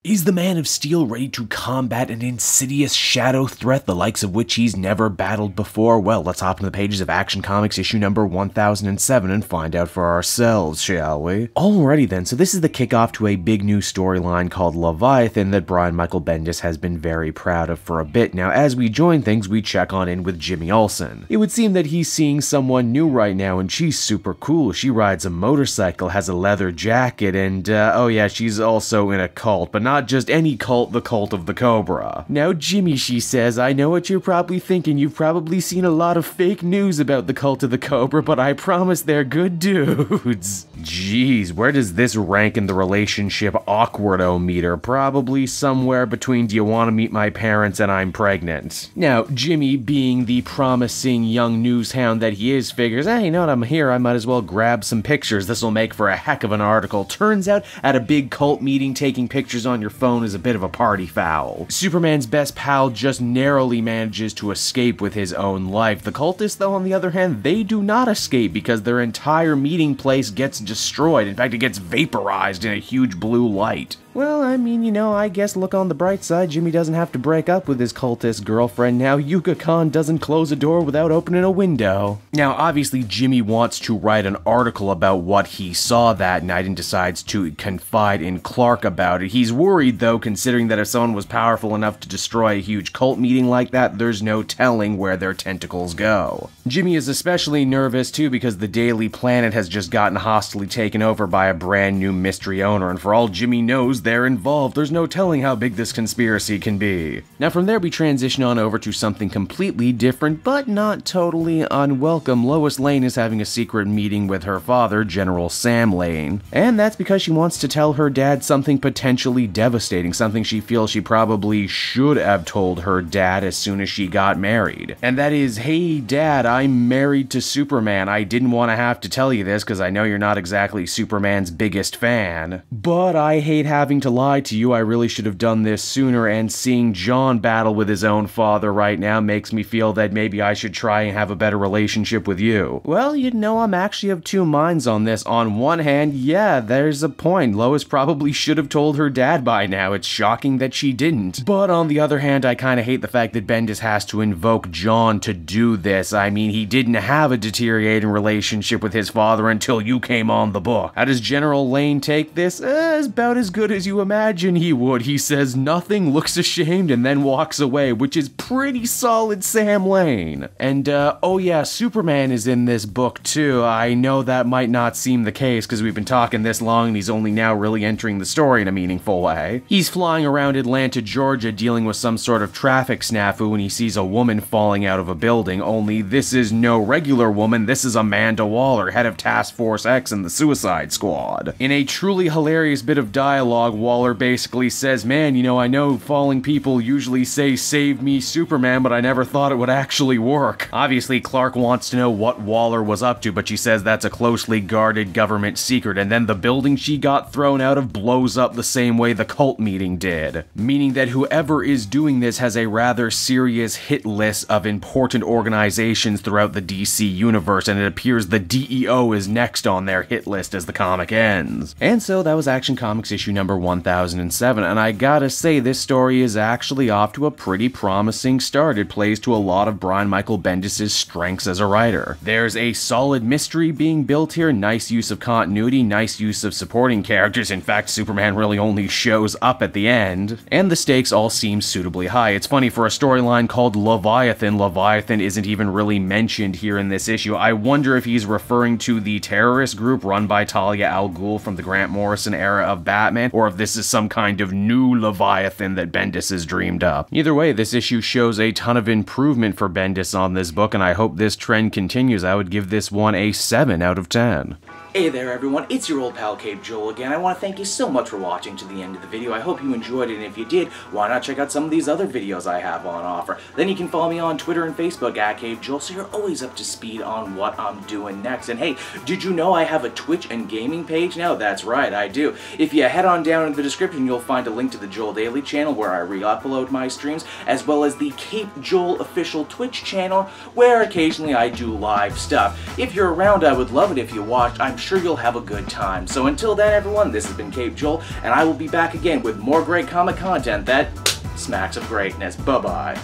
Is the Man of Steel ready to combat an insidious shadow threat, the likes of which he's never battled before? Well, let's hop into the pages of Action Comics issue number 1007 and find out for ourselves, shall we? Alrighty then, so this is the kickoff to a big new storyline called Leviathan that Brian Michael Bendis has been very proud of for a bit now. As we join things, we check on in with Jimmy Olsen. It would seem that he's seeing someone new right now, and she's super cool. She rides a motorcycle, has a leather jacket, and oh yeah, she's also in a cult, but not just any cult, the cult of the Cobra. Now Jimmy, she says, I know what you're probably thinking. You've probably seen a lot of fake news about the cult of the Cobra, but I promise they're good dudes. Jeez, where does this rank in the relationship awkward-o-meter? Probably somewhere between do you want to meet my parents and I'm pregnant. Now, Jimmy, being the promising young news hound that he is, figures, hey, you know what, I'm here, I might as well grab some pictures. This'll make for a heck of an article. Turns out, at a big cult meeting, taking pictures on your phone is a bit of a party foul. Superman's best pal just narrowly manages to escape with his own life. The cultists, though, on the other hand, they do not escape because their entire meeting place gets destroyed. In fact, it gets vaporized in a huge blue light. Well, I mean, you know, I guess look on the bright side, Jimmy doesn't have to break up with his cultist girlfriend now. Yuka Khan doesn't close a door without opening a window. Now, obviously, Jimmy wants to write an article about what he saw that night and decides to confide in Clark about it. He's worried, though, considering that if someone was powerful enough to destroy a huge cult meeting like that, there's no telling where their tentacles go. Jimmy is especially nervous, too, because the Daily Planet has just gotten hostily taken over by a brand new mystery owner, and for all Jimmy knows, they're involved. There's no telling how big this conspiracy can be. Now from there we transition on over to something completely different, but not totally unwelcome. Lois Lane is having a secret meeting with her father, General Sam Lane, and that's because she wants to tell her dad something potentially devastating, something she feels she probably should have told her dad as soon as she got married. And that is, hey dad, I'm married to Superman. I didn't want to have to tell you this because I know you're not exactly Superman's biggest fan, but I hate having to lie to you. I really should have done this sooner, and seeing John battle with his own father right now makes me feel that maybe I should try and have a better relationship with you. Well, you know, I'm actually of two minds on this. On one hand, yeah, there's a point. Lois probably should have told her dad by now. It's shocking that she didn't. But on the other hand, I kind of hate the fact that Bendis has to invoke John to do this. I mean, he didn't have a deteriorating relationship with his father until you came on the book. How does General Lane take this? It's about as good as you imagine he would. He says nothing, looks ashamed, and then walks away, which is pretty solid Sam Lane. And, oh yeah, Superman is in this book too. I know that might not seem the case because we've been talking this long and he's only now really entering the story in a meaningful way. He's flying around Atlanta, Georgia, dealing with some sort of traffic snafu when he sees a woman falling out of a building, only this is no regular woman, this is Amanda Waller, head of Task Force X in the Suicide Squad. In a truly hilarious bit of dialogue, Waller basically says, man, you know, I know falling people usually say, save me, Superman, but I never thought it would actually work. Obviously, Clark wants to know what Waller was up to, but she says that's a closely guarded government secret, and then the building she got thrown out of blows up the same way the cult meeting did. Meaning that whoever is doing this has a rather serious hit list of important organizations throughout the DC universe, and it appears the DEO is next on their hit list as the comic ends. And so that was Action Comics issue number 1007, and I gotta say, this story is actually off to a pretty promising start. It plays to a lot of Brian Michael Bendis' strengths as a writer. There's a solid mystery being built here, nice use of continuity, nice use of supporting characters. In fact, Superman really only shows up at the end, and the stakes all seem suitably high. It's funny, for a storyline called Leviathan, Leviathan isn't even really mentioned here in this issue. I wonder if he's referring to the terrorist group run by Talia al Ghul from the Grant Morrison era of Batman, or if this is some kind of new Leviathan that Bendis has dreamed up. Either way, this issue shows a ton of improvement for Bendis on this book, and I hope this trend continues. I would give this one a 7 out of 10. Hey there everyone, it's your old pal Cape Joel again. I want to thank you so much for watching to the end of the video. I hope you enjoyed it, and if you did, why not check out some of these other videos I have on offer. Then you can follow me on Twitter and Facebook at Cape Joel, so you're always up to speed on what I'm doing next. And hey, did you know I have a Twitch and gaming page now? That's right, I do. If you head on down in the description, you'll find a link to the Joel Daily channel where I re-upload my streams, as well as the Cape Joel official Twitch channel where occasionally I do live stuff. If you're around, I would love it if you watched. I'm sure you'll have a good time. So until then, everyone, this has been Cape Joel, and I will be back again with more great comic content that smacks of greatness. Bye-bye.